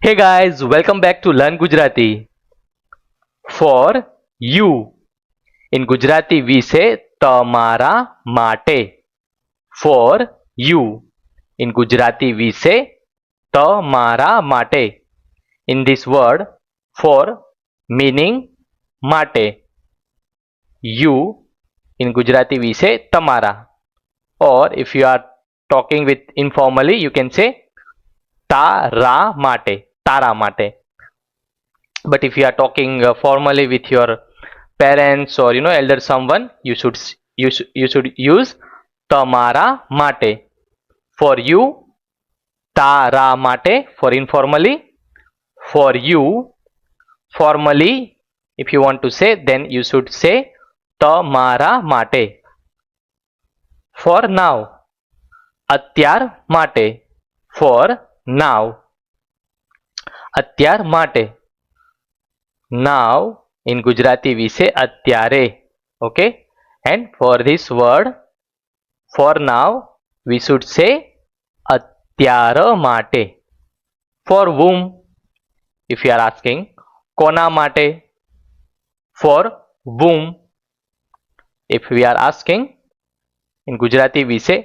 Hey guys, welcome back to Learn Gujarati. For you in Gujarati we say તમારા માટે. For you in Gujarati we say તમારા માટે. In this word for meaning માટે. You in Gujarati we say તમારા. Or if you are talking with informally you can say તારા માટે. તારા માટે. But if you are talking formally with your parents or elder someone, you should use તમારા માટે. For you તારા માટે. For informally, for you formally, if you want to say, then you should say તમારા માટે. For now અત્યાર માટે. For now અત્યાર માટે. Now in Gujarati we say અત્યારે. Okay, and for this word for now we should say અત્યાર માટે. For whom if you are asking, કોના માટે. For whom if we are asking, in Gujarati we say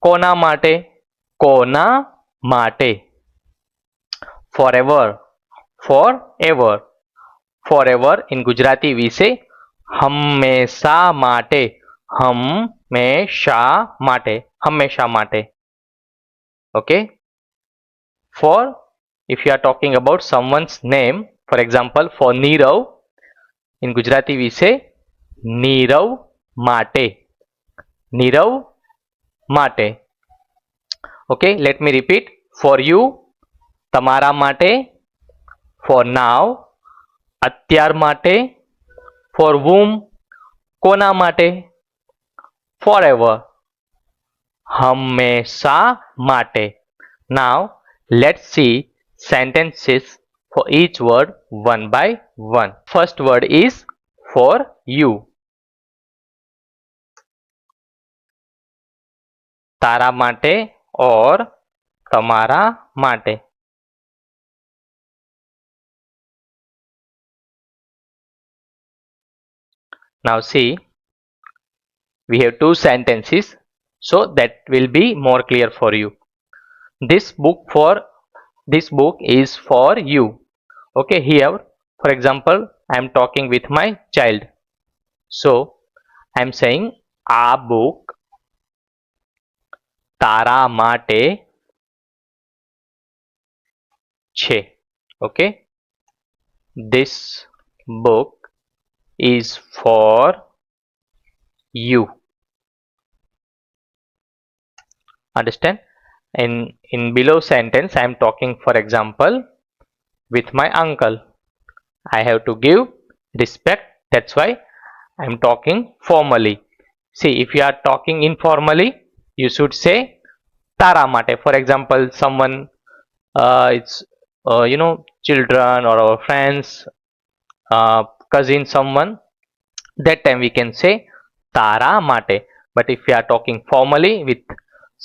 કોના માટે. કોના માટે. Forever. Forever. Forever in Gujarati we say હંમેશા માટે. હંમેશા માટે. હંમેશા માટે. Okay. For if you are talking about someone's name, for example for Nirav, in Gujarati we say Nirav માટે. નીરવ માટે. Okay, let me repeat. For you તમારા માટે. For now અત્યાર માટે. For whom કોના માટે. Forever હંમેશા માટે. Now let's see sentences for each word one by one. First word is for you. તારા માટે or તમારા માટે. Now see, we have two sentences, so that will be more clear for you. This book is for you. Okay, here for example I am talking with my child, so I am saying આ book તારા માટે છે. Okay, this book is for you. Understand? In below sentence I am talking for example with my uncle. I have to give respect, that's why I am talking formally. See, if you are talking informally you should say તારા માટે. For example someone it's children or our friends, cousin, someone, that time we can say તારા માટે. But if we are talking formally with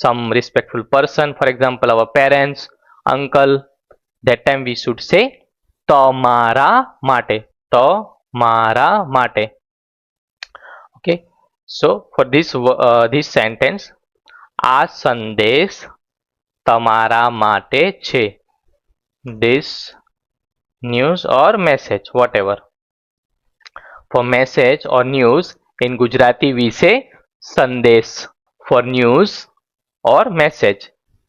some respectful person, for example our parents, uncle, that time we should say તમારા માટે. તમારા માટે. Okay, so for this sentence, આ સંદેશ તમારા માટે છે. This news or message, whatever. For message or news in Gujarati we say સંદેશ. For news or message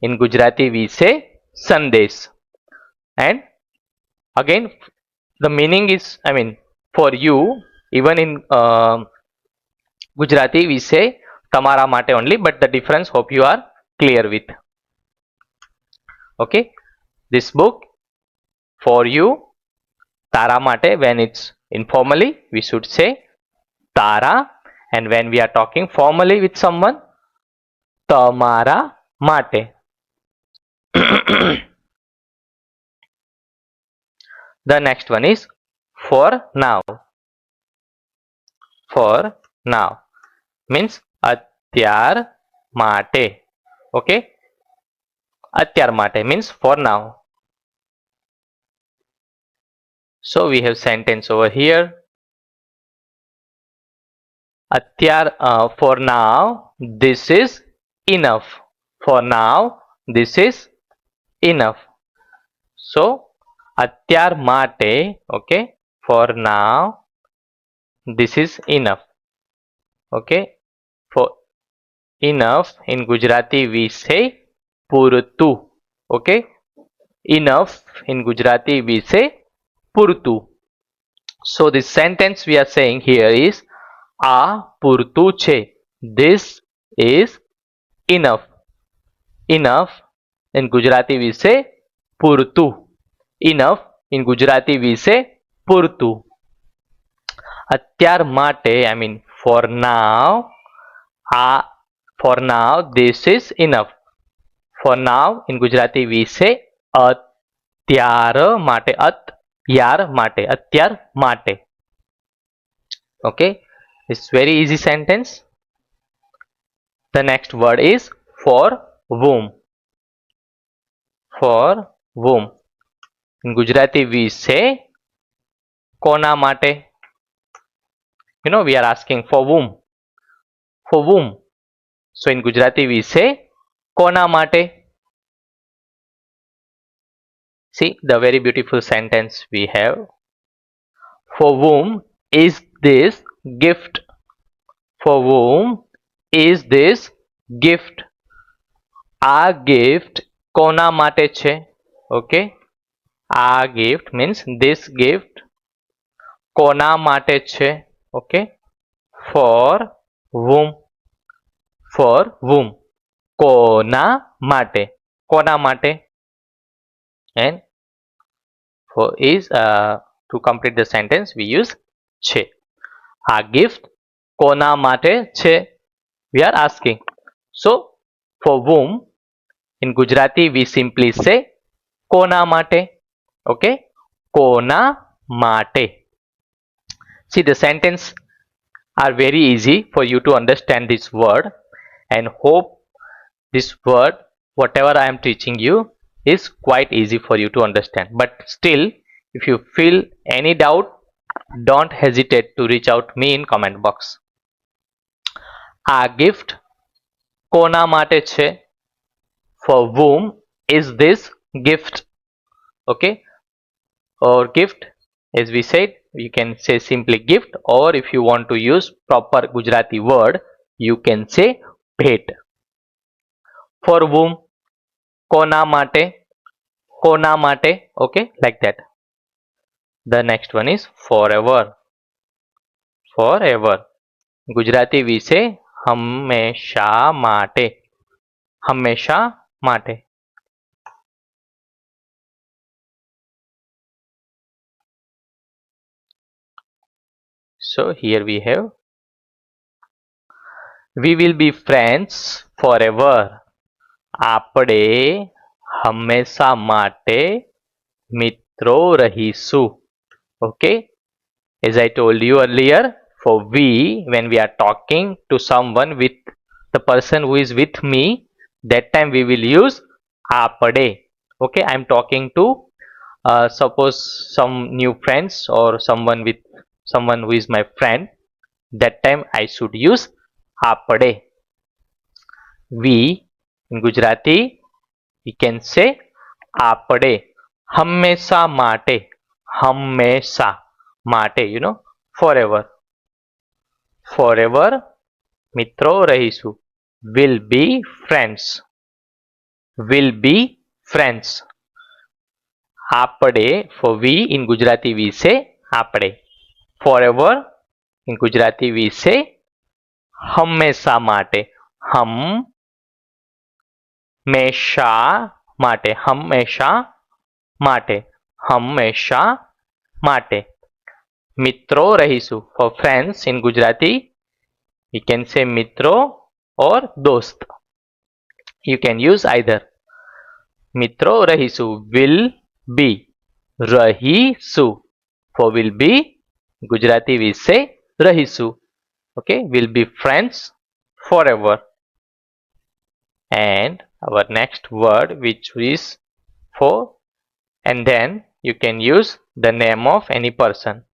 in Gujarati we say સંદેશ. And again the meaning is, I mean, for you even in Gujarati we say તમારા માટે only, but the difference hope you are clear with. Okay, this book for you તારા માટે. When it's informally we should say તારા, and when we are talking formally with someone તમારા માટે. The next one is for now. For now means અત્યાર માટે. Okay, અત્યાર માટે means for now. So we have sentence over here. For now, this is enough. For now, this is enough. So, અત્યાર માટે, okay, for now, this is enough. Okay, for enough in Gujarati we say પૂરતું. Okay, enough in Gujarati we say પૂરતું. So this sentence we are saying here is આ પૂરતું છે. This is enough. Enough in Gujarati we say પૂરતું. Enough in Gujarati we say પૂરતું. અત્યાર માટે, I mean for now, for now this is enough. For now in Gujarati we say અત્યાર માટે, અત્યાર માટે, અત્યાર માટે. Okay, it's very easy sentence. The next word is for whom. For whom in Gujarati we say કોના માટે. You know, we are asking for whom. For whom. So in Gujarati we say કોના માટે. See the very beautiful sentence we have. For whom is this gift? For whom is this gift? આ gift કોના માટે છે? Okay, આ gift means this gift કોના માટે છે? Okay, for whom. For whom. કોના માટે. કોના માટે. And for is to complete the sentence we use છે. આ gift કોના માટે છે? We are asking. So for whom in Gujarati we simply say કોના માટે. Okay, કોના માટે. See, the sentence are very easy for you to understand this word, and hope this word whatever I am teaching you is quite easy for you to understand. But still, if you feel any doubt, don't hesitate to reach out me in comment box. આ gift કોના માટે છે? For whom is this gift? Okay, or gift, as we said, you can say simply gift, or if you want to use proper Gujarati word, you can say ભેટ. For whom, કોના માટે. કોના માટે. Okay, like that. The next one is forever. Forever. Gujarati we say હંમેશા માટે. હંમેશા માટે. So here we have, we will be friends forever. આપણે હંમેશા માટે મિત્રો રહીશું. Okay, as I told you earlier, for we, when we are talking to someone, with the person who is with me, that time we will use આપણે. Okay, I am talking to suppose some new friends or someone who is my friend, that time I should use આપણે. We in Gujarati we can say આપણે. હંમેશા માટે. હંમેશા માટે, you know, forever. Forever મિત્રો રહીશું. Will be friends. Will be friends. આપણે, for we in Gujarati we say આપણે. Forever in Gujarati we say હંમેશા માટે. હંમેશા માટે. હંમેશા માટે. હંમેશા માટે. મિત્રો રહીશું. For friends in Gujarati we can say મિત્રો or દોસ્ત. You can use either. મિત્રો રહીશું. Will be. રહીશું. For will be, Gujarati we say રહીશું. Okay, will be friends forever. And our next word, which is for, and then you can use the name of any person.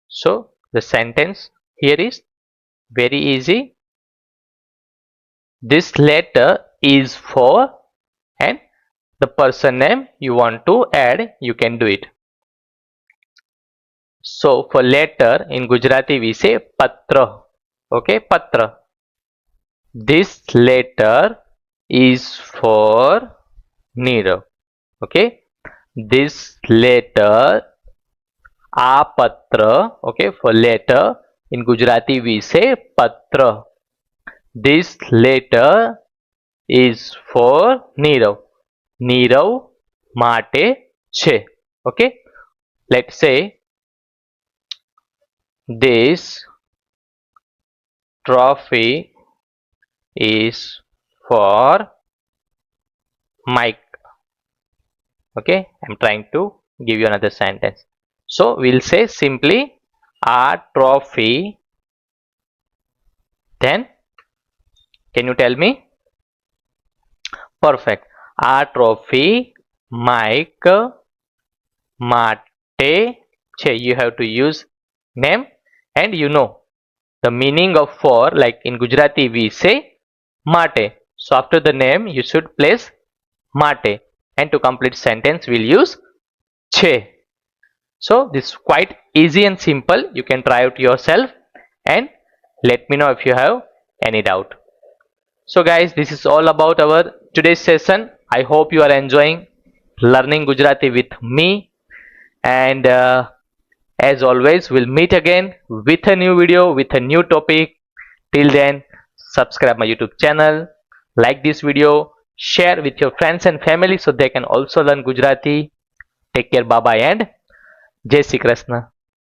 So the sentence here is very easy. This letter is for, and the person name you want to add, you can do it. So for letter in Gujarati we say patra. Okay, patra. This letter is for Nirav. Okay, this letter, a patra. Okay, for letter in Gujarati we say patra. This letter is for Nirav. Nirav માટે છે. Okay, let's say this trophy is for Mike. Okay, I'm trying to give you another sentence. So we'll say simply a trophy. Then can you tell me? Perfect. A trophy Mike માટે છે. You have to use name, and you know the meaning of for, like in Gujarati we say માટે. So after the name you should place માટે, and to complete sentence we'll use છે. So this is quite easy and simple. You can try it yourself and let me know if you have any doubt. So guys, this is all about our today's session. I hope you are enjoying learning Gujarati with me, and as always we'll meet again with a new video with a new topic. Till then, subscribe my YouTube channel, like this video, share with your friends and family so they can also learn Gujarati. Take care, bye bye, and Jai Shri Krishna.